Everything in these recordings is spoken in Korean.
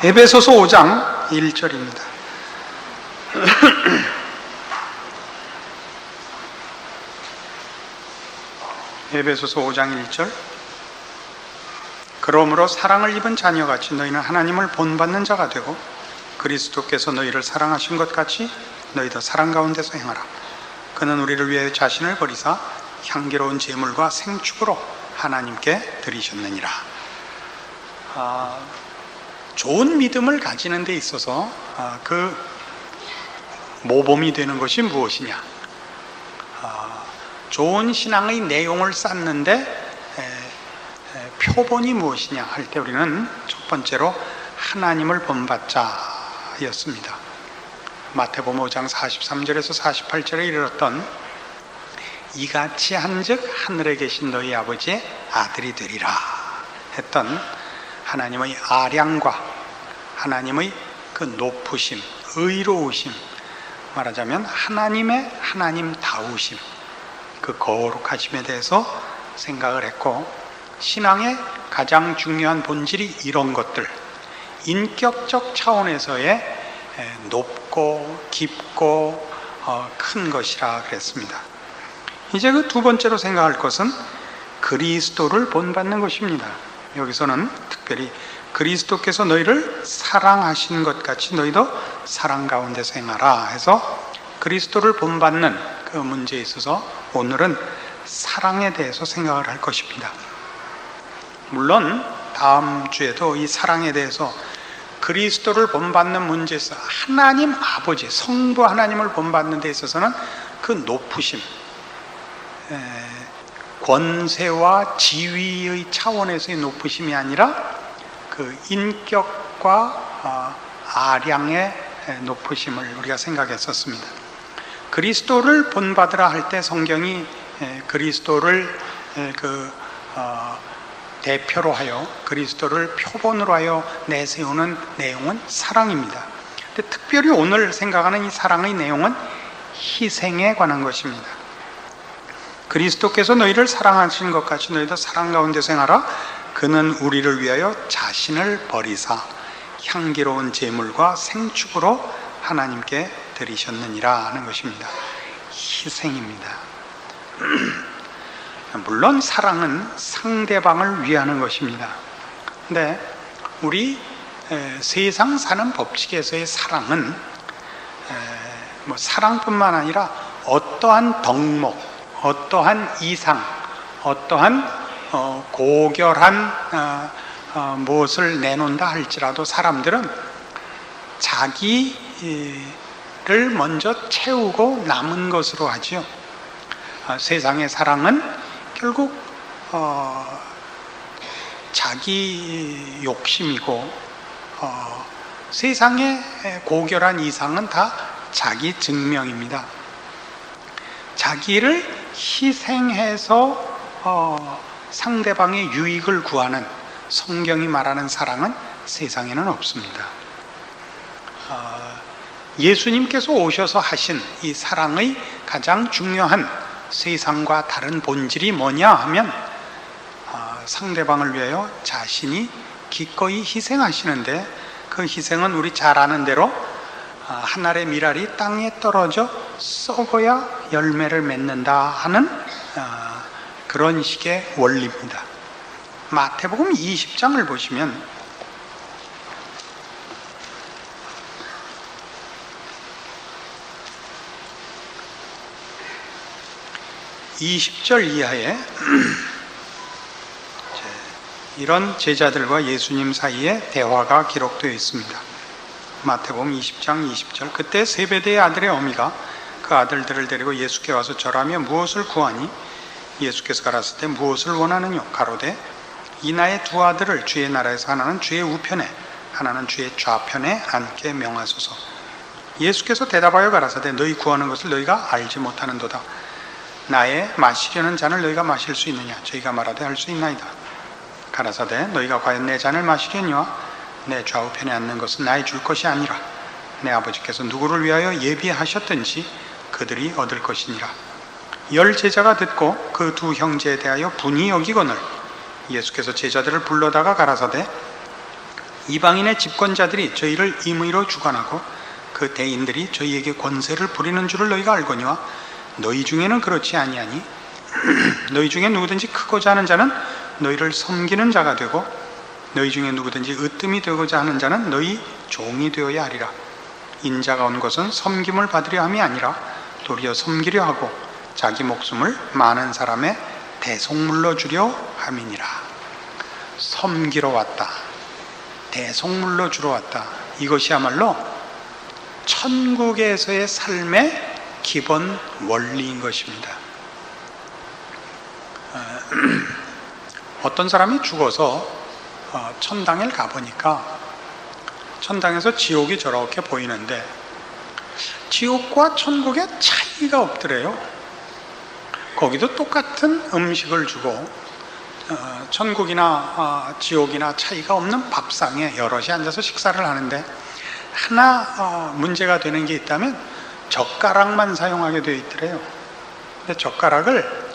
에베소서 5장 1절입니다. 에베소서 5장 1절. 그러므로 사랑을 입은 자녀같이 너희는 하나님을 본받는 자가 되고 그리스도께서 너희를 사랑하신 것 같이 너희도 사랑 가운데서 행하라. 그는 우리를 위해 자신을 버리사 향기로운 제물과 생축으로 하나님께 드리셨느니라. 좋은 믿음을 가지는 데 있어서 그 모범이 되는 것이 무엇이냐? 좋은 신앙의 내용을 쌓는데 표본이 무엇이냐 할 때 우리는 첫 번째로 하나님을 본받자였습니다. 마태복음 5장 43절에서 48절에 이르렀던 이같이 한즉 하늘에 계신 너희 아버지의 아들이 되리라 했던 하나님의 아량과 하나님의 그 높으심, 의로우심, 말하자면 하나님의 하나님다우심, 그 거룩하심에 대해서 생각을 했고, 신앙의 가장 중요한 본질이 이런 것들, 인격적 차원에서의 높고 깊고 큰 것이라 그랬습니다. 이제 그 두 번째로 생각할 것은 그리스도를 본받는 것입니다. 여기서는 특별히 그리스도께서 너희를 사랑하신 것 같이 너희도 사랑 가운데서 행하라 해서 그리스도를 본받는 그 문제에 있어서 오늘은 사랑에 대해서 생각을 할 것입니다. 물론 다음 주에도 이 사랑에 대해서 그리스도를 본받는 문제에서 하나님 아버지, 성부 하나님을 본받는 데 있어서는 그 높으심, 권세와 지위의 차원에서의 높으심이 아니라 그 인격과 아량의 높으심을 우리가 생각했었습니다. 그리스도를 본받으라 할 때 성경이 그리스도를 대표로 하여 그리스도를 표본으로 하여 내세우는 내용은 사랑입니다. 근데 특별히 오늘 생각하는 이 사랑의 내용은 희생에 관한 것입니다. 그리스도께서 너희를 사랑하신 것 같이 너희도 사랑 가운데서 행하라. 그는 우리를 위하여 자신을 버리사 향기로운 제물과 생축으로 하나님께 드리셨느니라 하는 것입니다. 희생입니다. 물론 사랑은 상대방을 위하는 것입니다. 근데 우리 세상 사는 법칙에서의 사랑은 사랑뿐만 아니라 어떠한 덕목, 어떠한 이상, 어떠한 고결한 무엇을 내놓는다 할지라도 사람들은 자기를 먼저 채우고 남은 것으로 하죠. 세상의 사랑은 결국 자기 욕심이고 세상의 고결한 이상은 다 자기 증명입니다. 자기를 희생해서 상대방의 유익을 구하는 성경이 말하는 사랑은 세상에는 없습니다. 예수님께서 오셔서 하신 이 사랑의 가장 중요한 세상과 다른 본질이 뭐냐 하면 상대방을 위하여 자신이 기꺼이 희생하시는데 그 희생은 우리 잘 아는 대로 한 알의 밀알이 땅에 떨어져 썩어야 열매를 맺는다 하는 그런 식의 원리입니다. 마태복음 20장을 보시면 20절 이하에 이런 제자들과 예수님 사이에 대화가 기록되어 있습니다. 마태복음 20장 20절. 그때 세베대의 아들의 어미가 그 아들들을 데리고 예수께 와서 절하며 무엇을 구하니? 예수께서 가라사대 무엇을 원하느냐? 가로되 이 나의 두 아들을 주의 나라에서 하나는 주의 우편에 하나는 주의 좌편에 앉게 명하소서. 예수께서 대답하여 가라사대 너희 구하는 것을 너희가 알지 못하는도다. 나의 마시려는 잔을 너희가 마실 수 있느냐? 저희가 말하되 할 수 있나이다. 가라사대 너희가 과연 내 잔을 마시려니와 내 좌우편에 앉는 것은 나의 줄 것이 아니라 내 아버지께서 누구를 위하여 예비하셨든지 그들이 얻을 것이니라. 열 제자가 듣고 그 두 형제에 대하여 분이 여기거늘 예수께서 제자들을 불러다가 가라사대 이방인의 집권자들이 저희를 임의로 주관하고 그 대인들이 저희에게 권세를 부리는 줄을 너희가 알거니와 너희 중에는 그렇지 아니하니 너희 중에 누구든지 크고자 하는 자는 너희를 섬기는 자가 되고 너희 중에 누구든지 으뜸이 되고자 하는 자는 너희 종이 되어야 하리라. 인자가 온 것은 섬김을 받으려 함이 아니라 도리어 섬기려 하고 자기 목숨을 많은 사람의 대속물로 주려 함이니라. 섬기러 왔다, 대속물로 주러 왔다. 이것이야말로 천국에서의 삶의 기본 원리인 것입니다. 어떤 사람이 죽어서 천당에 가보니까 천당에서 지옥이 저렇게 보이는데 지옥과 천국에 차이가 없더래요. 거기도 똑같은 음식을 주고 천국이나 지옥이나 차이가 없는 밥상에 여럿이 앉아서 식사를 하는데 하나 문제가 되는 게 있다면 젓가락만 사용하게 되어 있더래요. 근데 젓가락을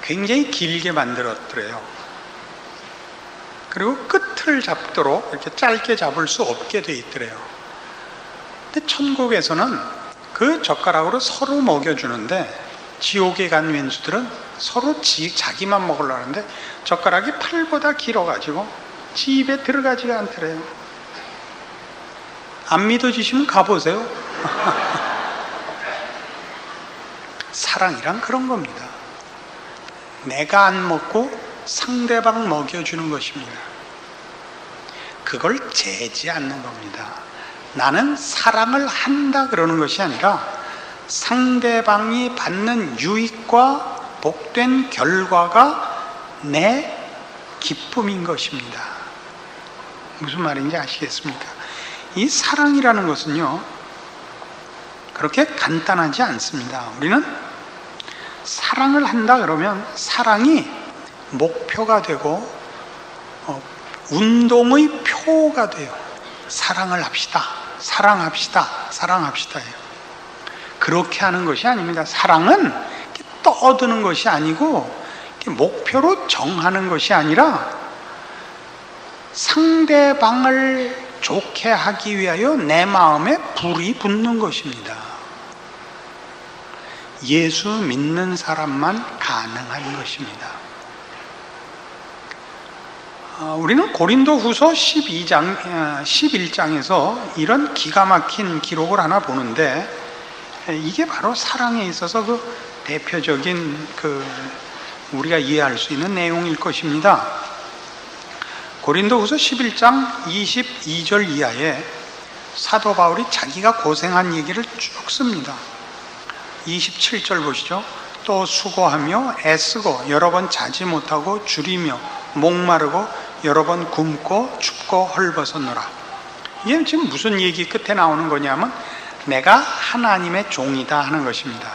굉장히 길게 만들었더래요. 그리고 끝을 잡도록 이렇게 짧게 잡을 수 없게 되어 있더래요. 근데 천국에서는 그 젓가락으로 서로 먹여주는데 지옥에 간 왼수들은 서로 자기만 먹으려고 하는데 젓가락이 팔보다 길어가지고 지 입에 들어가지가 않더래요. 안 믿어지시면 가보세요. 사랑이란 그런 겁니다. 내가 안 먹고 상대방 먹여주는 것입니다. 그걸 재지 않는 겁니다. 나는 사랑을 한다 그러는 것이 아니라 상대방이 받는 유익과 복된 결과가 내 기쁨인 것입니다. 무슨 말인지 아시겠습니까? 이 사랑이라는 것은요, 그렇게 간단하지 않습니다. 우리는 사랑을 한다 그러면 사랑이 목표가 되고 운동의 표가 돼요. 사랑을 합시다, 사랑합시다, 사랑합시다예요. 그렇게 하는 것이 아닙니다. 사랑은 이렇게 떠드는 것이 아니고 이렇게 목표로 정하는 것이 아니라 상대방을 좋게 하기 위하여 내 마음에 불이 붙는 것입니다. 예수 믿는 사람만 가능한 것입니다. 우리는 고린도 후서 11장에서 이런 기가 막힌 기록을 하나 보는데 이게 바로 사랑에 있어서 그 대표적인 우리가 이해할 수 있는 내용일 것입니다. 고린도 후서 11장 22절 이하에 사도 바울이 자기가 고생한 얘기를 쭉 씁니다. 27절 보시죠. 또 수고하며 애쓰고 여러 번 자지 못하고 줄이며 목마르고 여러 번 굶고 춥고 헐벗었노라. 이게 지금 무슨 얘기 끝에 나오는 거냐면 내가 하나님의 종이다 하는 것입니다.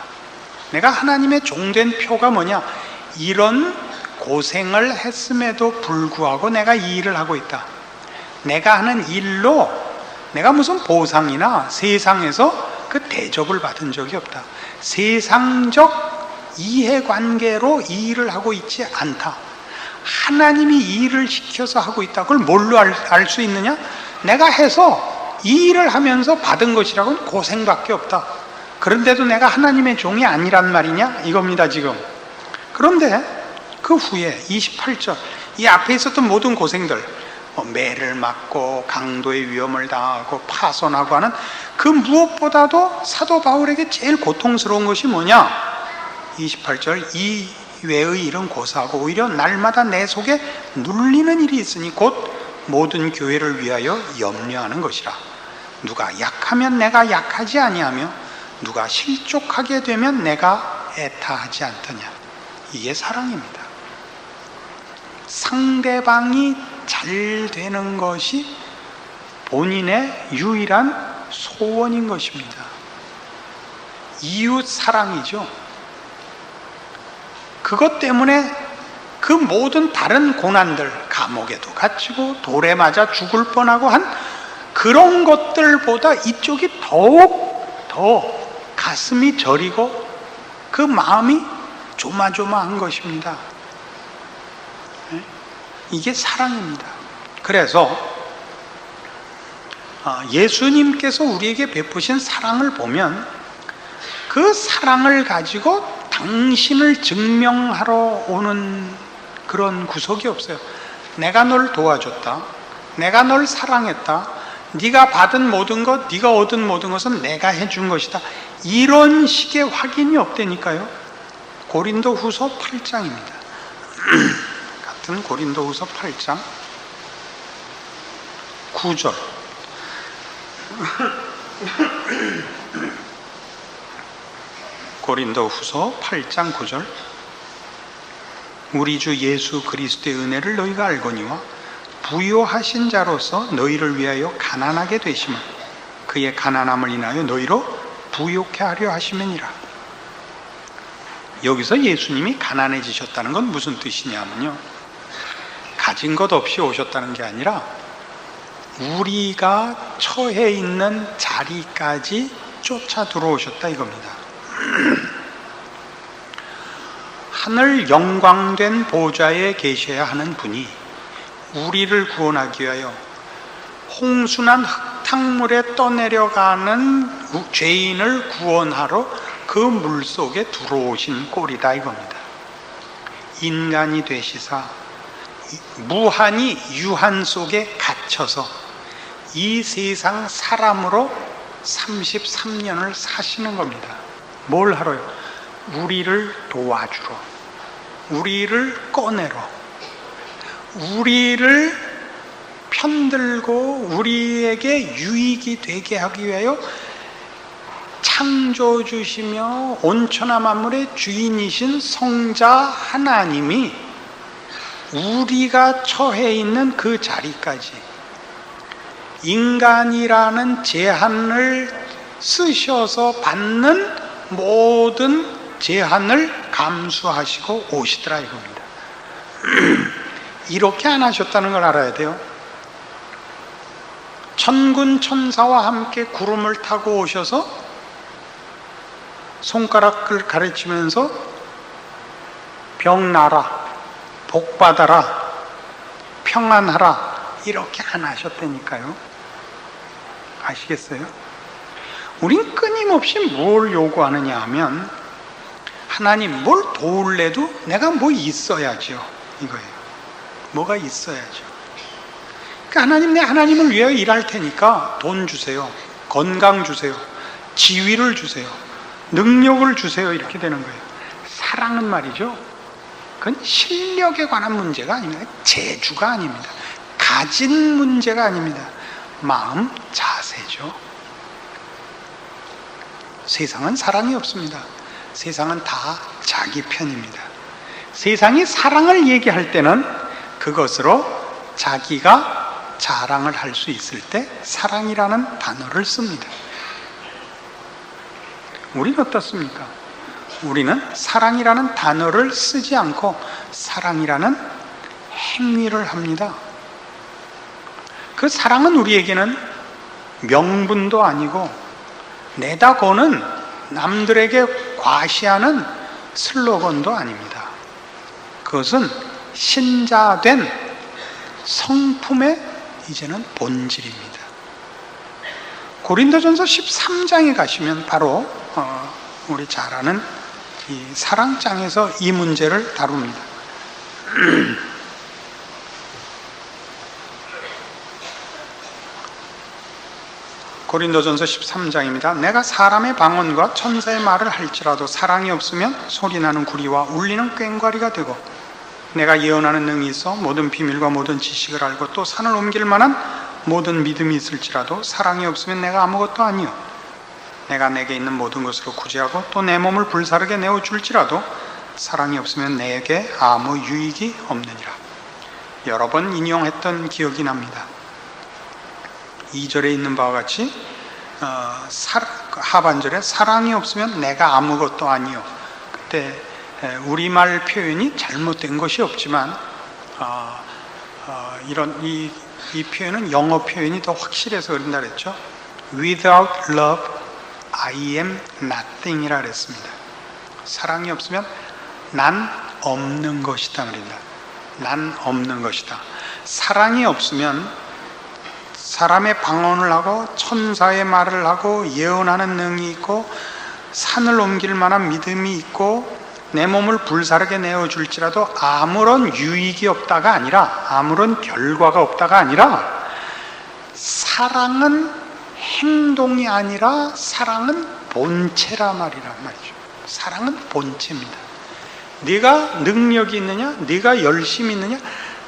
내가 하나님의 종된 표가 뭐냐? 이런 고생을 했음에도 불구하고 내가 이 일을 하고 있다. 내가 하는 일로 내가 무슨 보상이나 세상에서 그 대접을 받은 적이 없다. 세상적 이해관계로 이 일을 하고 있지 않다. 하나님이 이 일을 시켜서 하고 있다. 그걸 뭘로 알 수 있느냐? 내가 해서 이 일을 하면서 받은 것이라고는 고생밖에 없다. 그런데도 내가 하나님의 종이 아니란 말이냐? 이겁니다 지금. 그런데 그 후에 28절 이 앞에 있었던 모든 고생들, 매를 맞고 강도의 위험을 당하고 파손하고 하는 그 무엇보다도 사도 바울에게 제일 고통스러운 것이 뭐냐? 28절 이 외의 일은 고사하고 오히려 날마다 내 속에 눌리는 일이 있으니 곧 모든 교회를 위하여 염려하는 것이라. 누가 약하면 내가 약하지 아니하며 누가 실족하게 되면 내가 애타하지 않더냐. 이게 사랑입니다. 상대방이 잘 되는 것이 본인의 유일한 소원인 것입니다. 이웃 사랑이죠. 그것 때문에 그 모든 다른 고난들, 감옥에도 갇히고 돌에 맞아 죽을 뻔하고 한 그런 것들보다 이쪽이 더욱 더 가슴이 저리고 그 마음이 조마조마한 것입니다. 이게 사랑입니다. 그래서 예수님께서 우리에게 베푸신 사랑을 보면 그 사랑을 가지고 당신을 증명하러 오는 그런 구석이 없어요. 내가 널 도와줬다, 내가 널 사랑했다, 네가 받은 모든 것, 네가 얻은 모든 것은 내가 해준 것이다, 이런 식의 확인이 없다니까요. 고린도후서 8장입니다. 같은 고린도후서 8장 9절. 고린도후서 8장 9절. 우리 주 예수 그리스도의 은혜를 너희가 알거니와 부요하신 자로서 너희를 위하여 가난하게 되심은 그의 가난함을 인하여 너희로 부요케 하려 하심이니라. 여기서 예수님이 가난해지셨다는 건 무슨 뜻이냐면요, 가진 것 없이 오셨다는 게 아니라 우리가 처해 있는 자리까지 쫓아 들어오셨다 이겁니다. 하늘 영광된 보좌에 계셔야 하는 분이 우리를 구원하기 위하여 홍순한 흙탕물에 떠내려가는 죄인을 구원하러 그 물속에 들어오신 꼴이다 이겁니다. 인간이 되시사 무한히 유한 속에 갇혀서 이 세상 사람으로 33년을 사시는 겁니다. 뭘 하러요? 우리를 도와주러, 우리를 꺼내러, 우리를 편들고 우리에게 유익이 되게 하기 위하여 창조주시며 온천하 만물의 주인이신 성자 하나님이 우리가 처해 있는 그 자리까지 인간이라는 제한을 쓰셔서 받는 모든 제한을 감수하시고 오시더라 이겁니다. 이렇게 안 하셨다는 걸 알아야 돼요. 천군 천사와 함께 구름을 타고 오셔서 손가락을 가르치면서 병 나라, 복 받아라, 평안하라, 이렇게 안 하셨다니까요. 아시겠어요? 우린 끊임없이 뭘 요구하느냐 하면, 하나님 뭘 도울래도 내가 뭐 있어야죠 이거예요. 뭐가 있어야죠. 그러니까 하나님, 내 하나님을 위하여 일할 테니까 돈 주세요, 건강 주세요, 지위를 주세요, 능력을 주세요, 이렇게 되는 거예요. 사랑은 말이죠, 그건 실력에 관한 문제가 아닙니다. 재주가 아닙니다. 가진 문제가 아닙니다. 마음 자세죠. 세상은 사랑이 없습니다. 세상은 다 자기 편입니다. 세상이 사랑을 얘기할 때는 그것으로 자기가 자랑을 할 수 있을 때 사랑이라는 단어를 씁니다. 우리는 어떻습니까? 우리는 사랑이라는 단어를 쓰지 않고 사랑이라는 행위를 합니다. 그 사랑은 우리에게는 명분도 아니고 내다 거는 남들에게 과시하는 슬로건도 아닙니다. 그것은 신자된 성품의 이제는 본질입니다. 고린도전서 13장에 가시면 바로 우리 잘 아는 이 사랑장에서 이 문제를 다룹니다. 고린도전서 13장입니다. 내가 사람의 방언과 천사의 말을 할지라도 사랑이 없으면 소리나는 구리와 울리는 꽹과리가 되고, 내가 예언하는 능이 있어 모든 비밀과 모든 지식을 알고 또 산을 옮길 만한 모든 믿음이 있을지라도 사랑이 없으면 내가 아무것도 아니요, 내가 내게 있는 모든 것으로 구제하고 또 내 몸을 불사르게 내어줄지라도 사랑이 없으면 내게 아무 유익이 없느니라. 여러 번 인용했던 기억이 납니다. 2절에 있는 바와 같이 하반절에 사랑이 없으면 내가 아무것도 아니요. 그때 우리말 표현이 잘못된 것이 없지만 이런 이 표현은 영어 표현이 더 확실해서 그런다 그랬죠. Without love, I am nothing 이라 그랬습니다. 사랑이 없으면 난 없는 것이다 그랬다. 난 없는 것이다. 사랑이 없으면 사람의 방언을 하고 천사의 말을 하고 예언하는 능이 있고 산을 옮길 만한 믿음이 있고 내 몸을 불사르게 내어줄지라도 아무런 유익이 없다가 아니라, 아무런 결과가 없다가 아니라, 사랑은 행동이 아니라 사랑은 본체라 말이란 말이죠. 사랑은 본체입니다. 네가 능력이 있느냐, 네가 열심이 있느냐,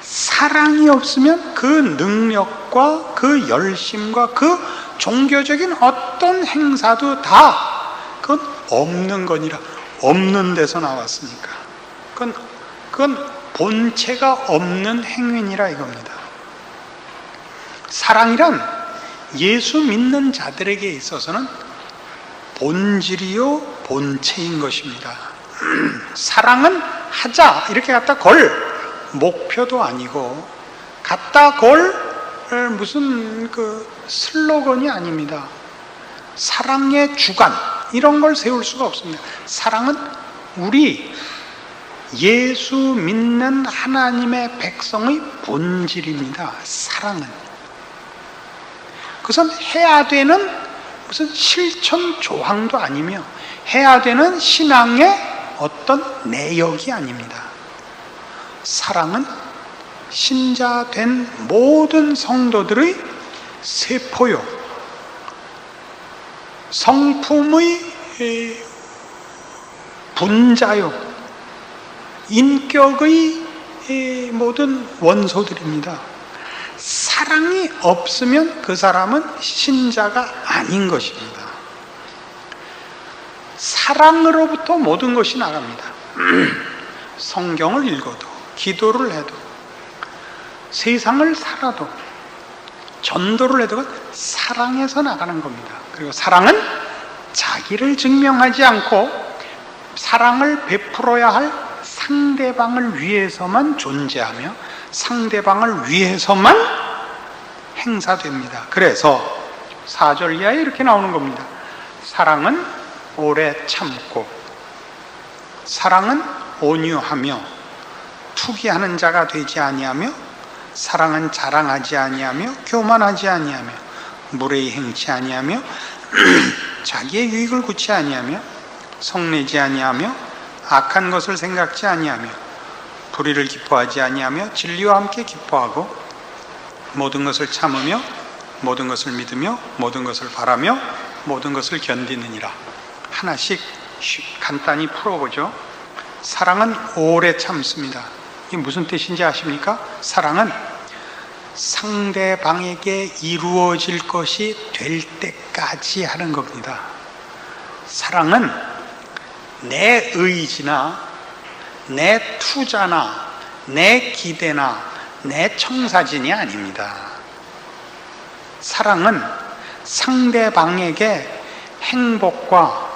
사랑이 없으면 그 능력과 그 열심과 그 종교적인 어떤 행사도 다 그건 없는 거니라. 없는 데서 나왔으니까 그건 본체가 없는 행위니라 이겁니다. 사랑이란 예수 믿는 자들에게 있어서는 본질이요 본체인 것입니다. 사랑은 하자 이렇게 갖다 걸 목표도 아니고 갖다 걸 무슨 그 슬로건이 아닙니다. 사랑의 주관 이런 걸 세울 수가 없습니다. 사랑은 우리 예수 믿는 하나님의 백성의 본질입니다. 사랑은 그것은 해야 되는 무슨 실천 조항도 아니며 해야 되는 신앙의 어떤 내역이 아닙니다. 사랑은 신자된 모든 성도들의 세포요 성품의 분자요 인격의 모든 원소들입니다. 사랑이 없으면 그 사람은 신자가 아닌 것입니다. 사랑으로부터 모든 것이 나갑니다. 성경을 읽어도 기도를 해도 세상을 살아도 전도를 해도 사랑에서 나가는 겁니다. 그리고 사랑은 자기를 증명하지 않고 사랑을 베풀어야 할 상대방을 위해서만 존재하며 상대방을 위해서만 행사됩니다. 그래서 4절 이하에 이렇게 나오는 겁니다. 사랑은 오래 참고 사랑은 온유하며 투기하는 자가 되지 아니하며 사랑은 자랑하지 아니하며 교만하지 아니하며 무례히 행치 아니하며 자기의 유익을 구치 아니하며 성내지 아니하며 악한 것을 생각지 아니하며 불의를 기뻐하지 아니하며 진리와 함께 기뻐하고 모든 것을 참으며 모든 것을 믿으며 모든 것을 바라며 모든 것을 견디느니라. 하나씩 간단히 풀어보죠. 사랑은 오래 참습니다. 이게 무슨 뜻인지 아십니까? 사랑은 상대방에게 이루어질 것이 될 때까지 하는 겁니다. 사랑은 내 의지나 내 투자나 내 기대나 내 청사진이 아닙니다. 사랑은 상대방에게 행복과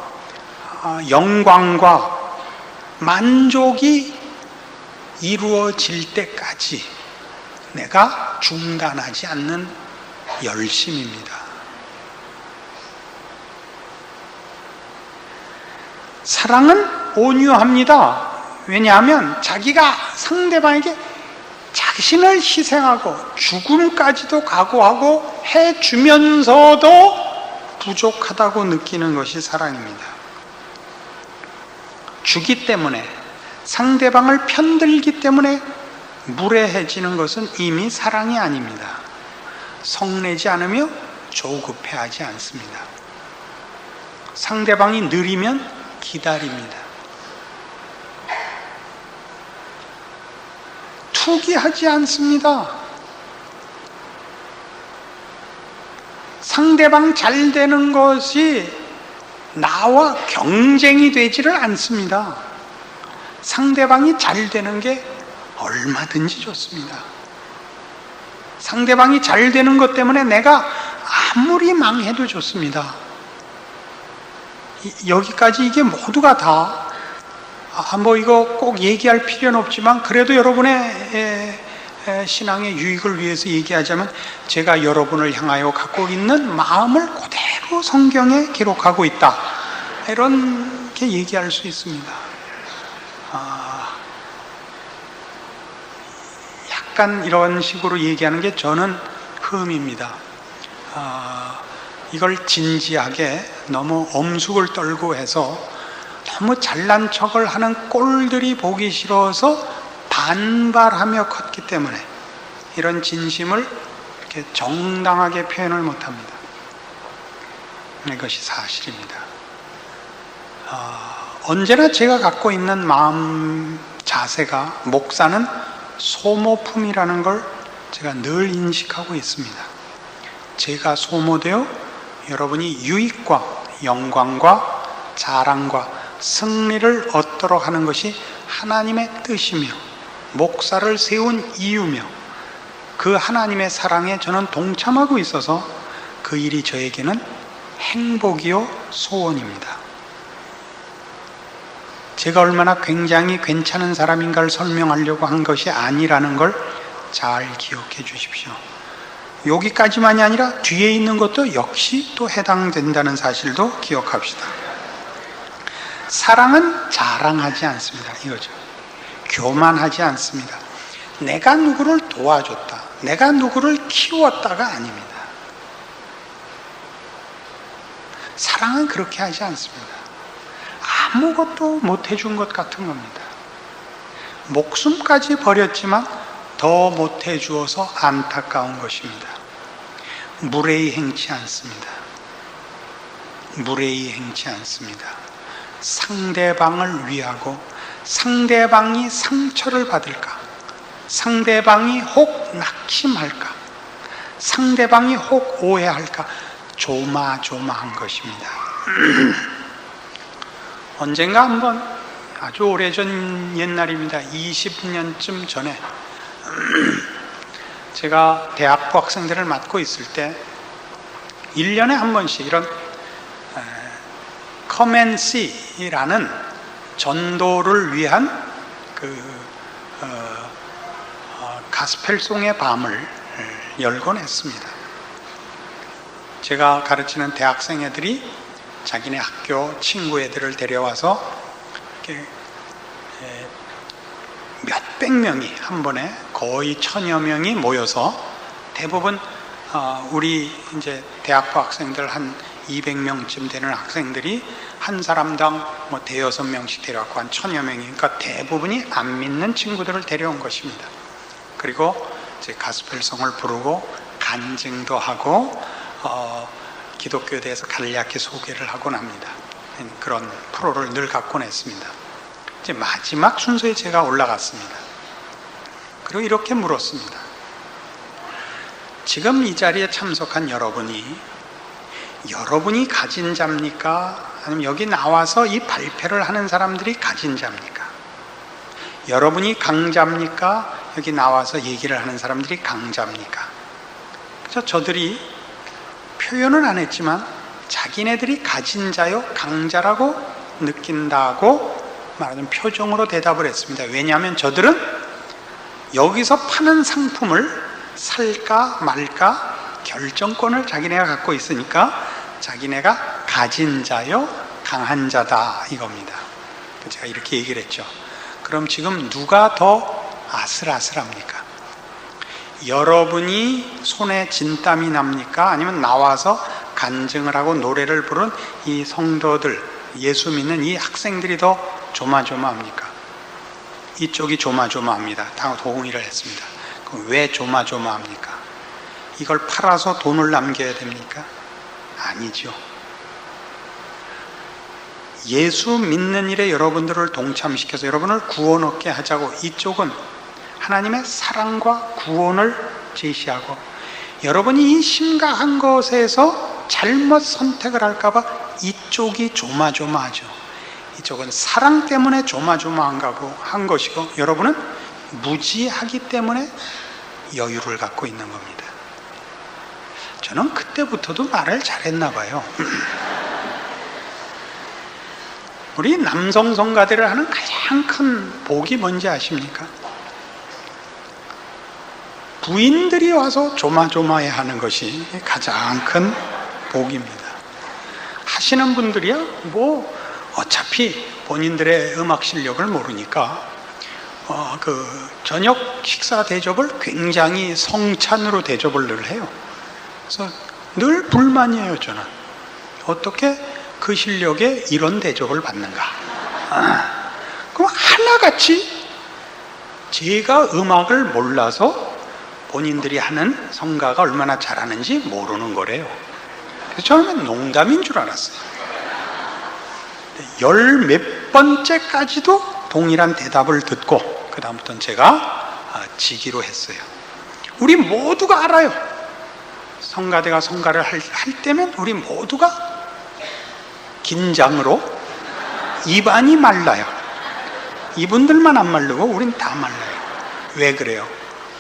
영광과 만족이 이루어질 때까지 내가 중단하지 않는 열심입니다. 사랑은 온유합니다. 왜냐하면 자기가 상대방에게 자신을 희생하고 죽음까지도 각오하고 해주면서도 부족하다고 느끼는 것이 사랑입니다. 주기 때문에 상대방을 편들기 때문에 무례해지는 것은 이미 사랑이 아닙니다. 성내지 않으며 조급해하지 않습니다. 상대방이 느리면 기다립니다. 투기하지 않습니다. 상대방 잘 되는 것이 나와 경쟁이 되지를 않습니다. 상대방이 잘 되는 게 얼마든지 좋습니다. 상대방이 잘 되는 것 때문에 내가 아무리 망해도 좋습니다. 여기까지 이게 모두가 다 뭐 이거 꼭 얘기할 필요는 없지만 그래도 여러분의 신앙의 유익을 위해서 얘기하자면 제가 여러분을 향하여 갖고 있는 마음을 그대로 성경에 기록하고 있다. 이렇게 얘기할 수 있습니다. 약간 이런 식으로 얘기하는 게 저는 흠입니다. 이걸 진지하게 너무 엄숙을 떨고 해서 너무 잘난 척을 하는 꼴들이 보기 싫어서 반발하며 컸기 때문에 이런 진심을 이렇게 정당하게 표현을 못합니다. 이것이 사실입니다. 언제나 제가 갖고 있는 마음 자세가 목사는 소모품이라는 걸 제가 늘 인식하고 있습니다. 제가 소모되어 여러분이 유익과 영광과 자랑과 승리를 얻도록 하는 것이 하나님의 뜻이며 목사를 세운 이유며 그 하나님의 사랑에 저는 동참하고 있어서 그 일이 저에게는 행복이요 소원입니다. 제가 얼마나 굉장히 괜찮은 사람인가를 설명하려고 한 것이 아니라는 걸 잘 기억해 주십시오. 여기까지만이 아니라 뒤에 있는 것도 역시 또 해당된다는 사실도 기억합시다. 사랑은 자랑하지 않습니다. 이거죠. 교만하지 않습니다. 내가 누구를 도와줬다, 내가 누구를 키웠다가 아닙니다. 사랑은 그렇게 하지 않습니다. 아무것도 못 해준 것 같은 겁니다. 목숨까지 버렸지만 더 못 해주어서 안타까운 것입니다. 무례히 행치 않습니다. 무례히 행치 않습니다. 상대방을 위하고 상대방이 상처를 받을까, 상대방이 혹 낙심할까, 상대방이 혹 오해할까 조마조마한 것입니다. 언젠가 한번 아주 오래전 옛날입니다. 20년쯤 전에 제가 대학부 학생들을 맡고 있을 때 1년에 한 번씩 이런 Come and See라는 전도를 위한 가스펠송의 밤을 열곤 했습니다. 제가 가르치는 대학생 애들이 자기네 학교 친구 애들을 데려와서 이렇게 몇백 명이 한 번에 거의 1000여 명이 모여서 대부분 우리 이제 대학부 학생들 한 200명쯤 되는 학생들이 한 사람당 뭐 대여섯 명씩 데려왔고 한 1000여 명이, 그러니까 대부분이 안 믿는 친구들을 데려온 것입니다. 그리고 이제 가스펠송을 부르고 간증도 하고 기독교에 대해서 간략히 소개를 하곤 합니다. 그런 프로를 늘 갖곤 했습니다. 이제 마지막 순서에 제가 올라갔습니다. 그리고 이렇게 물었습니다. 지금 이 자리에 참석한 여러분이 가진 자입니까? 아니면 여기 나와서 이 발표를 하는 사람들이 가진 자입니까? 여러분이 강자입니까? 여기 나와서 얘기를 하는 사람들이 강자입니까? 그래서 저들이 표현은 안 했지만 자기네들이 가진 자요 강자라고 느낀다고 말하는 표정으로 대답을 했습니다. 왜냐하면 저들은 여기서 파는 상품을 살까 말까 결정권을 자기네가 갖고 있으니까 자기네가 가진 자요 강한 자다 이겁니다. 제가 이렇게 얘기를 했죠. 그럼 지금 누가 더 아슬아슬합니까? 여러분이 손에 진땀이 납니까? 아니면 나와서 간증을 하고 노래를 부른 이 성도들, 예수 믿는 이 학생들이 더 조마조마합니까? 이쪽이 조마조마합니다. 다 동의를 했습니다. 그럼 왜 조마조마합니까? 이걸 팔아서 돈을 남겨야 됩니까? 아니죠. 예수 믿는 일에 여러분들을 동참시켜서 여러분을 구원 얻게 하자고 이쪽은 하나님의 사랑과 구원을 제시하고, 여러분이 이 심각한 것에서 잘못 선택을 할까봐 이쪽이 조마조마하죠. 이쪽은 사랑 때문에 조마조마한 것이고, 여러분은 무지하기 때문에 여유를 갖고 있는 겁니다. 저는 그때부터도 말을 잘했나 봐요. 우리 남성 성가대를 하는 가장 큰 복이 뭔지 아십니까? 부인들이 와서 조마조마해 하는 것이 가장 큰 복입니다. 하시는 분들이야 뭐 어차피 본인들의 음악 실력을 모르니까 저녁 식사 대접을 굉장히 성찬으로 대접을 늘 해요. 그래서 늘 불만이에요, 저는. 어떻게 그 실력에 이런 대접을 받는가? 그럼 하나같이 제가 음악을 몰라서 본인들이 하는 성가가 얼마나 잘하는지 모르는 거래요. 그래서 처음엔 농담인 줄 알았어요. 열 몇 번째까지도 동일한 대답을 듣고 그 다음부터는 제가 지기로 했어요. 우리 모두가 알아요. 성가대가 성가를 할 때면 우리 모두가 긴장으로 입안이 말라요. 이분들만 안 마르고 우린 다 말라요. 왜 그래요?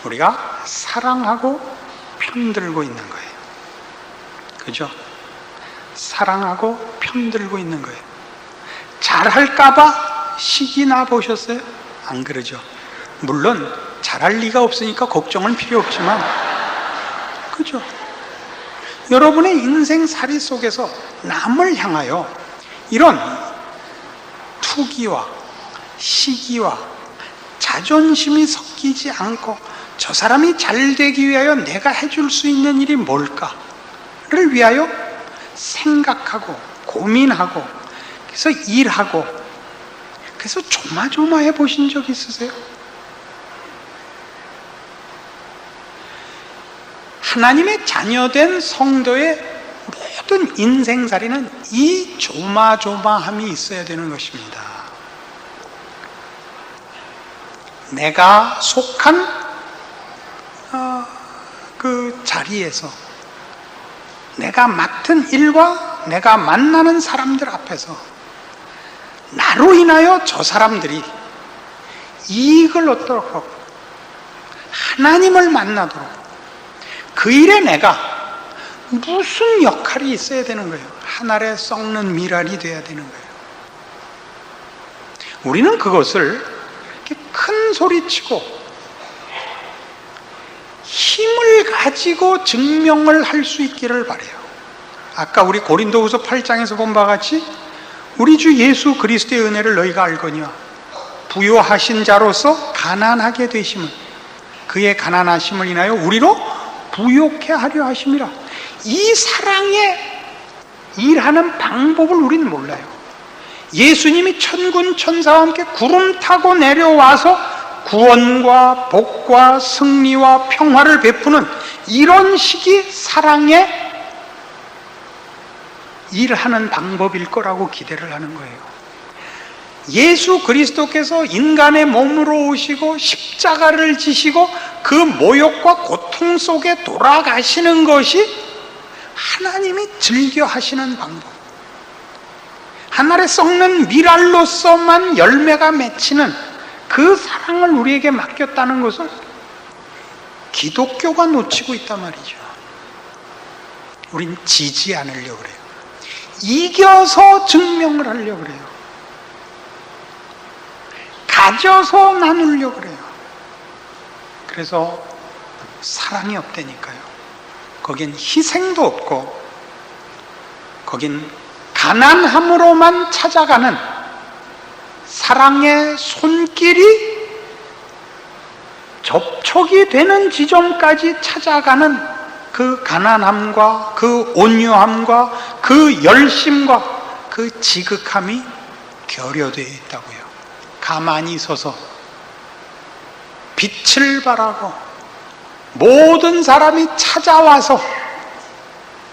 우리가 사랑하고 편들고 있는 거예요. 그죠? 사랑하고 편들고 있는 거예요. 잘할까봐 시기 나 보셨어요? 안 그러죠? 물론 잘할 리가 없으니까 걱정은 필요 없지만, 그죠? 여러분의 인생살이 속에서 남을 향하여 이런 투기와 시기와 자존심이 섞이지 않고 저 사람이 잘 되기 위하여 내가 해줄 수 있는 일이 뭘까를 위하여 생각하고 고민하고 그래서 일하고 그래서 조마조마해 보신 적 있으세요? 하나님의 자녀된 성도의 모든 인생살이는 이 조마조마함이 있어야 되는 것입니다. 내가 속한 그 자리에서 내가 맡은 일과 내가 만나는 사람들 앞에서 나로 인하여 저 사람들이 이익을 얻도록 하고 하나님을 만나도록 그 일에 내가 무슨 역할이 있어야 되는 거예요. 한 알에 썩는 미랄이 돼야 되는 거예요. 우리는 그것을 이렇게 큰 소리치고 힘을 가지고 증명을 할 수 있기를 바라요. 아까 우리 고린도후서 8장에서 본 바와 같이 우리 주 예수 그리스도의 은혜를 너희가 알거니와 부요하신 자로서 가난하게 되심은 그의 가난하심을 인하여 우리로 부요케 하려 하심이라. 이 사랑에 일하는 방법을 우리는 몰라요. 예수님이 천군 천사와 함께 구름 타고 내려와서 구원과 복과 승리와 평화를 베푸는 이런 식이 사랑에 일하는 방법일 거라고 기대를 하는 거예요. 예수 그리스도께서 인간의 몸으로 오시고 십자가를 지시고 그 모욕과 고통 속에 돌아가시는 것이 하나님이 즐겨 하시는 방법. 하늘에 썩는 미랄로서만 열매가 맺히는 그 사랑을 우리에게 맡겼다는 것을 기독교가 놓치고 있단 말이죠. 우린 지지 않으려고 그래요. 이겨서 증명을 하려고 그래요. 가져서 나누려고 그래요. 그래서 사랑이 없다니까요. 거긴 희생도 없고 거긴 가난함으로만 찾아가는 사랑의 손길이 접촉이 되는 지점까지 찾아가는 그 가난함과 그 온유함과 그 열심과 그 지극함이 결여되어 있다고요. 가만히 서서 빛을 발하고 모든 사람이 찾아와서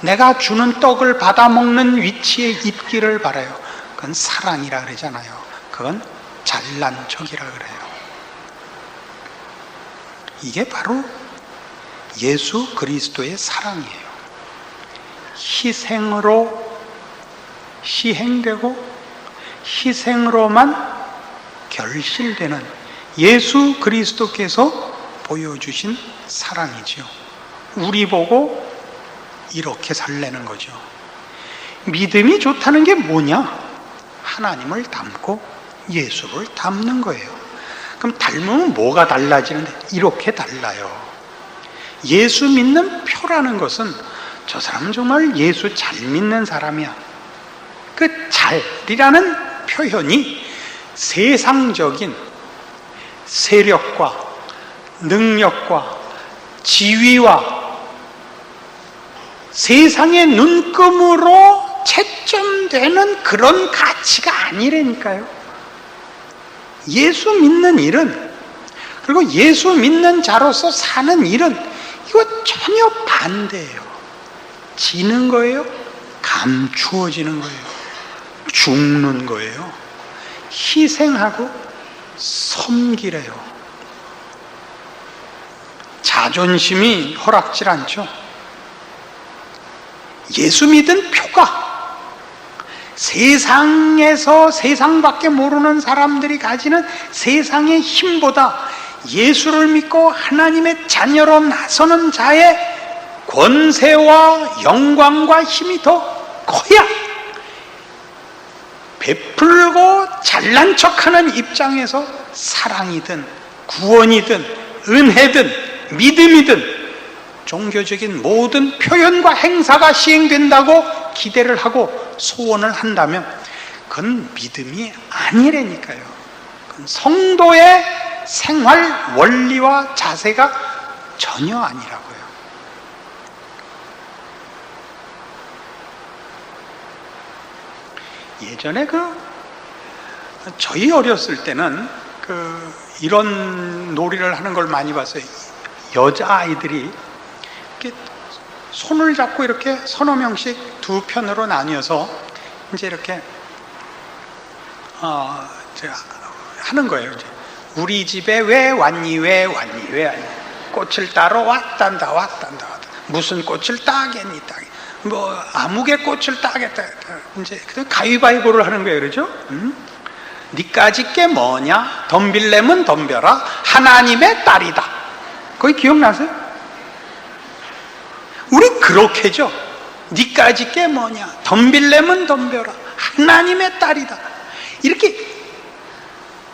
내가 주는 떡을 받아먹는 위치에 있기를 바라요. 그건 사랑이라 그러잖아요. 그건 잘난 척이라 그래요. 이게 바로 예수 그리스도의 사랑이에요. 희생으로 시행되고 희생으로만 결실되는 예수 그리스도께서 보여주신 사랑이죠. 우리 보고 이렇게 살라는 거죠. 믿음이 좋다는 게 뭐냐? 하나님을 닮고 예수를 닮는 거예요. 그럼 닮으면 뭐가 달라지는데? 이렇게 달라요. 예수 믿는 표라는 것은 저 사람은 정말 예수 잘 믿는 사람이야. 그 잘이라는 표현이 세상적인 세력과 능력과 지위와 세상의 눈금으로 채점되는 그런 가치가 아니라니까요. 예수 믿는 일은, 그리고 예수 믿는 자로서 사는 일은 이거 전혀 반대예요. 지는 거예요? 감추어지는 거예요? 죽는 거예요? 희생하고 섬기래요. 자존심이 허락질 않죠. 예수 믿은 표가 세상에서, 세상밖에 모르는 사람들이 가지는 세상의 힘보다 예수를 믿고 하나님의 자녀로 나서는 자의 권세와 영광과 힘이 더 커야 베풀고 잘난 척하는 입장에서 사랑이든 구원이든 은혜든 믿음이든 종교적인 모든 표현과 행사가 시행된다고 기대를 하고 소원을 한다면 그건 믿음이 아니라니까요. 그건 성도의 생활 원리와 자세가 전혀 아니라고요. 예전에 저희 어렸을 때는 이런 놀이를 하는 걸 많이 봤어요. 여자아이들이 이렇게 손을 잡고 이렇게 서너 명씩 두 편으로 나뉘어서 이제 이렇게 하는 거예요. 이제 우리 집에 왜 왔니? 왜 왔니? 왜 왔니? 꽃을 따러 왔단다. 무슨 꽃을 따겠니? 뭐 아무개 꽃을 따겠다. 이제 가위바위보를 하는 거예요. 그러죠? 니까짓 게 뭐냐? 덤빌래면 덤벼라. 하나님의 딸이다. 거기 기억나세요? 우리 그렇게죠. 니까짓 게 뭐냐? 덤빌래면 덤벼라. 하나님의 딸이다. 이렇게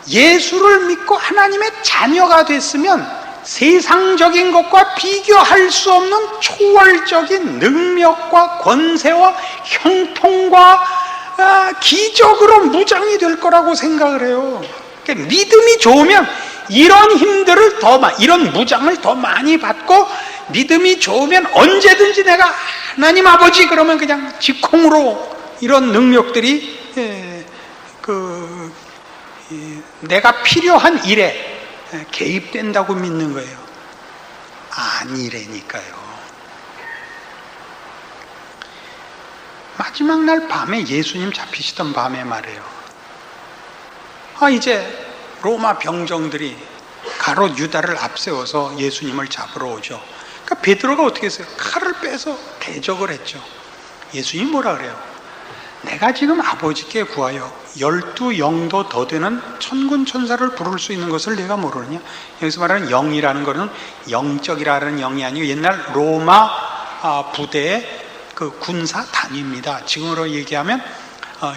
예수를 믿고 하나님의 자녀가 됐으면 세상적인 것과 비교할 수 없는 초월적인 능력과 권세와 형통과 기적으로 무장이 될 거라고 생각을 해요. 그러니까 믿음이 좋으면 이런 힘들을 이런 무장을 더 많이 받고, 믿음이 좋으면 언제든지 내가 하나님 아버지 그러면 그냥 직콩으로 이런 능력들이 내가 필요한 일에 개입된다고 믿는 거예요. 아니라니까요. 마지막 날 밤에, 예수님 잡히시던 밤에 말이에요. 이제 로마 병정들이 가롯 유다를 앞세워서 예수님을 잡으러 오죠. 그러니까 베드로가 어떻게 했어요? 칼을 빼서 대적을 했죠. 예수님이 뭐라 그래요? 내가 지금 아버지께 구하여 12영도 더 되는 천군 천사를 부를 수 있는 것을 내가 모르느냐? 여기서 말하는 영이라는 것은 영적이라는 영이 아니고 옛날 로마 부대의 군사 단위입니다. 지금으로 얘기하면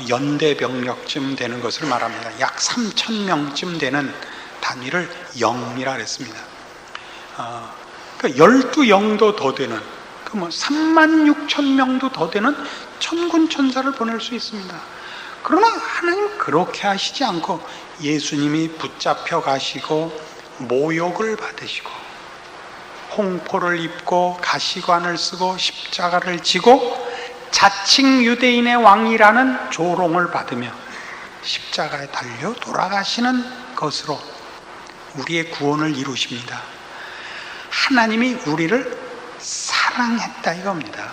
연대병력쯤 되는 것을 말합니다. 약 3,000명쯤 되는 단위를 영이라 그랬습니다. 그러니까 12영도 더 되는, 36,000명도 더 되는 천군 천사를 보낼 수 있습니다. 그러나 하나님은 그렇게 하시지 않고 예수님이 붙잡혀 가시고 모욕을 받으시고 홍포를 입고 가시관을 쓰고 십자가를 지고 자칭 유대인의 왕이라는 조롱을 받으며 십자가에 달려 돌아가시는 것으로 우리의 구원을 이루십니다. 하나님이 우리를 사랑했다 이겁니다.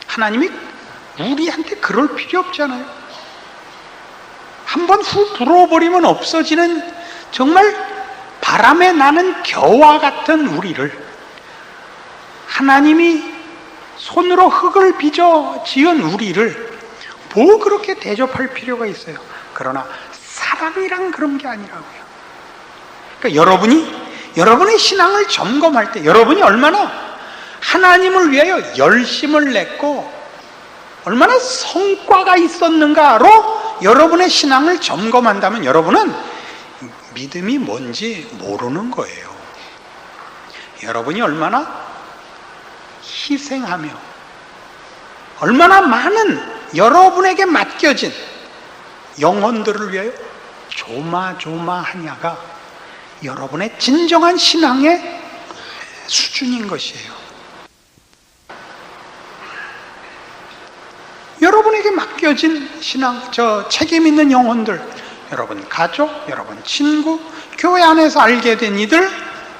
하나님이 우리한테 그럴 필요 없잖아요. 한번 후 불어버리면 없어지는 정말 바람에 나는 겨와 같은 우리를 하나님이 손으로 흙을 빚어 지은 우리를 뭐 그렇게 대접할 필요가 있어요. 그러나 사랑이란 그런 게 아니라고요. 그러니까 여러분의 신앙을 점검할 때 여러분이 얼마나 하나님을 위하여 열심을 냈고 얼마나 성과가 있었는가로 여러분의 신앙을 점검한다면 여러분은 믿음이 뭔지 모르는 거예요. 여러분이 얼마나 희생하며 얼마나 많은 여러분에게 맡겨진 영혼들을 위하여 조마조마하냐가 여러분의 진정한 신앙의 수준인 것이에요. 여러분에게 맡겨진 신앙, 책임 있는 영혼들, 여러분 가족, 여러분 친구, 교회 안에서 알게 된 이들,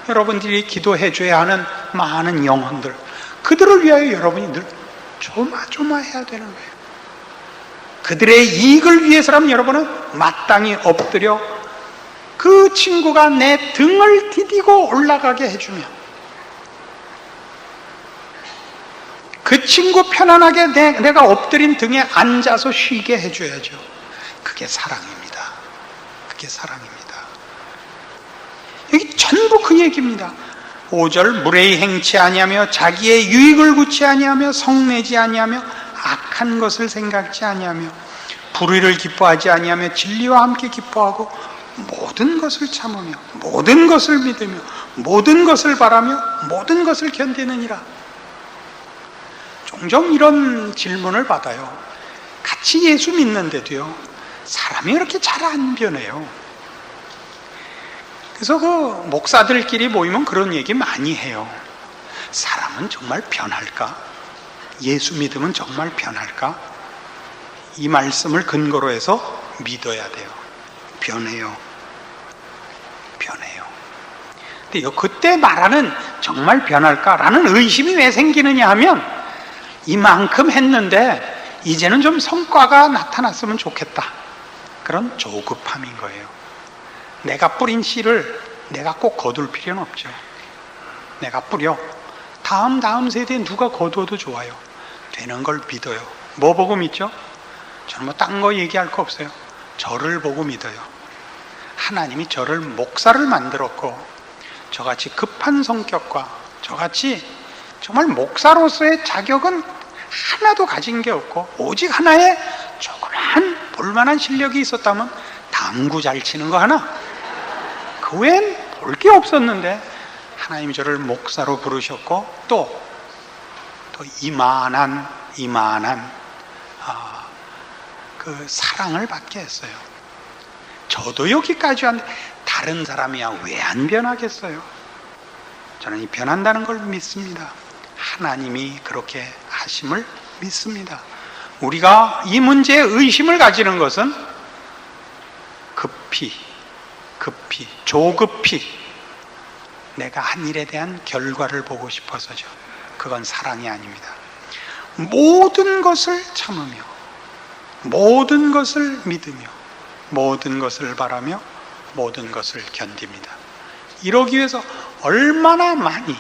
여러분들이 기도해 줘야 하는 많은 영혼들, 그들을 위하여 여러분이 늘 조마조마해야 되는 거예요. 그들의 이익을 위해서라면 여러분은 마땅히 엎드려 그 친구가 내 등을 디디고 올라가게 해주며, 그 친구 편안하게 내가 엎드린 등에 앉아서 쉬게 해줘야죠. 그게 사랑입니다. 그게 사랑입니다. 여기 전부 그 얘기입니다. 5절 무례히 행치 아니하며 자기의 유익을 구치 아니하며 성내지 아니하며 악한 것을 생각지 아니하며 불의를 기뻐하지 아니하며 진리와 함께 기뻐하고 모든 것을 참으며 모든 것을 믿으며 모든 것을 바라며 모든 것을 견디느니라. 종종 이런 질문을 받아요. 같이 예수 믿는데도요, 사람이 이렇게 잘 안 변해요. 그래서 그 목사들끼리 모이면 그런 얘기 많이 해요. 사람은 정말 변할까? 예수 믿으면 정말 변할까? 이 말씀을 근거로 해서 믿어야 돼요. 변해요. 변해요. 근데 그때 말하는 정말 변할까라는 의심이 왜 생기느냐 하면, 이만큼 했는데 이제는 좀 성과가 나타났으면 좋겠다, 그런 조급함인 거예요. 내가 뿌린 씨를 내가 꼭 거둘 필요는 없죠. 내가 뿌려 다음 세대에 누가 거두어도 좋아요. 되는 걸 믿어요. 뭐 보고 믿죠? 저는 뭐 딴 거 얘기할 거 없어요. 저를 보고 믿어요. 하나님이 저를 목사를 만들었고, 저같이 급한 성격과 저같이 정말 목사로서의 자격은 하나도 가진 게 없고, 오직 하나의 조그만 볼만한 실력이 있었다면 당구 잘 치는 거 하나, 그 외엔 볼 게 없었는데 하나님이 저를 목사로 부르셨고, 또 이만한 그 사랑을 받게 했어요. 저도 여기까지 왔는데 다른 사람이야 왜 안 변하겠어요? 저는 이 변한다는 걸 믿습니다. 하나님이 그렇게 하심을 믿습니다. 우리가 이 문제에 의심을 가지는 것은 조급히 내가 한 일에 대한 결과를 보고 싶어서죠. 그건 사랑이 아닙니다. 모든 것을 참으며 모든 것을 믿으며 모든 것을 바라며 모든 것을 견딥니다. 이러기 위해서 얼마나 많이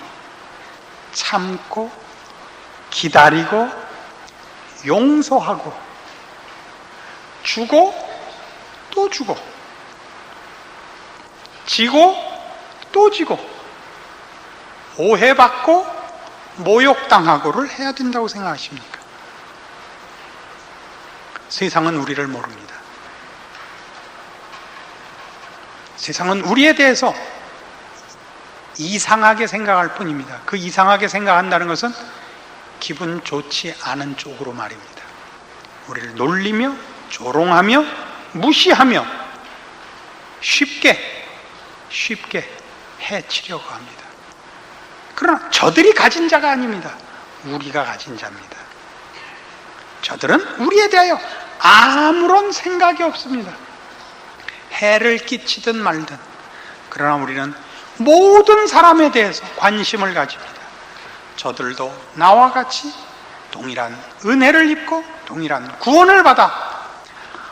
참고 기다리고 용서하고 주고 또 주고 지고 또 지고 오해받고 모욕당하고를 해야 된다고 생각하십니까? 세상은 우리를 모릅니다. 세상은 우리에 대해서 이상하게 생각할 뿐입니다. 그 이상하게 생각한다는 것은 기분 좋지 않은 쪽으로 말입니다. 우리를 놀리며 조롱하며 무시하며 쉽게 해치려고 합니다. 그러나 저들이 가진 자가 아닙니다. 우리가 가진 자입니다. 저들은 우리에 대하여 아무런 생각이 없습니다. 해를 끼치든 말든. 그러나 우리는 모든 사람에 대해서 관심을 가집니다. 저들도 나와 같이 동일한 은혜를 입고 동일한 구원을 받아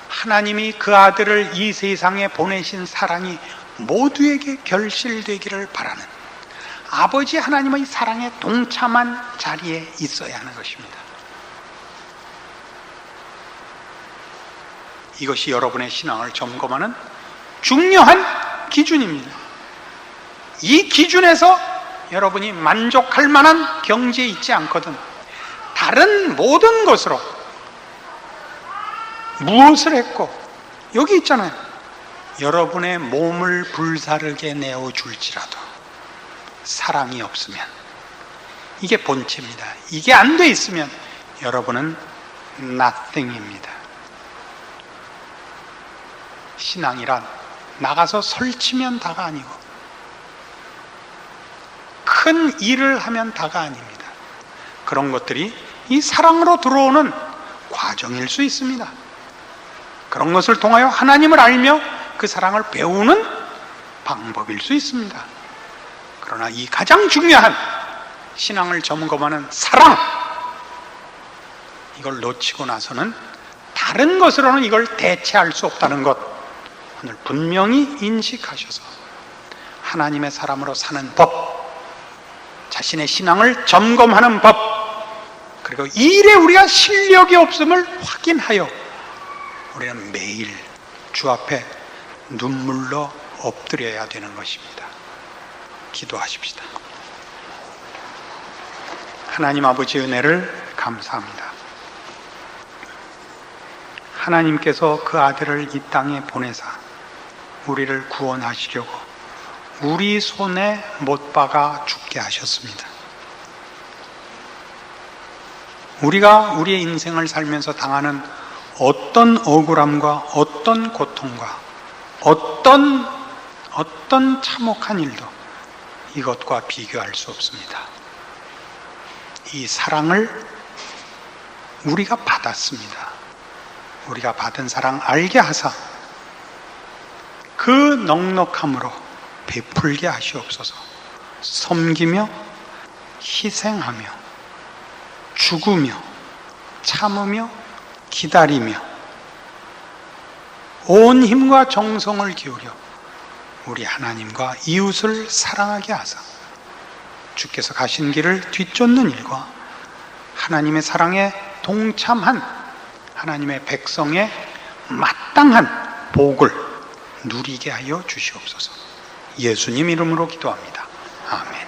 하나님이 그 아들을 이 세상에 보내신 사랑이 모두에게 결실되기를 바라는 아버지 하나님의 사랑에 동참한 자리에 있어야 하는 것입니다. 이것이 여러분의 신앙을 점검하는 중요한 기준입니다. 이 기준에서 여러분이 만족할 만한 경지에 있지 않거든 다른 모든 것으로 무엇을 했고, 여기 있잖아요. 여러분의 몸을 불사르게 내어줄지라도 사랑이 없으면, 이게 본체입니다. 이게 안 돼 있으면 여러분은 nothing입니다. 신앙이란 나가서 설치면 다가 아니고 큰 일을 하면 다가 아닙니다. 그런 것들이 이 사랑으로 들어오는 과정일 수 있습니다. 그런 것을 통하여 하나님을 알며 그 사랑을 배우는 방법일 수 있습니다. 그러나 이 가장 중요한 신앙을 점검하는 사랑, 이걸 놓치고 나서는 다른 것으로는 이걸 대체할 수 없다는 것, 오늘 분명히 인식하셔서 하나님의 사람으로 사는 법, 자신의 신앙을 점검하는 법, 그리고 이 일에 우리가 실력이 없음을 확인하여 우리는 매일 주 앞에 눈물로 엎드려야 되는 것입니다. 기도하십시다. 하나님 아버지 은혜를 감사합니다. 하나님께서 그 아들을 이 땅에 보내사 우리를 구원하시려고 우리 손에 못 박아 죽게 하셨습니다. 우리가 우리의 인생을 살면서 당하는 어떤 억울함과 어떤 고통과 어떤 참혹한 일도 이것과 비교할 수 없습니다. 이 사랑을 우리가 받았습니다. 우리가 받은 사랑 알게 하사 그 넉넉함으로 베풀게 하시옵소서. 섬기며 희생하며 죽으며 참으며 기다리며 온 힘과 정성을 기울여 우리 하나님과 이웃을 사랑하게 하사 주께서 가신 길을 뒤쫓는 일과 하나님의 사랑에 동참한 하나님의 백성의 마땅한 복을 누리게 하여 주시옵소서. 예수님 이름으로 기도합니다. 아멘.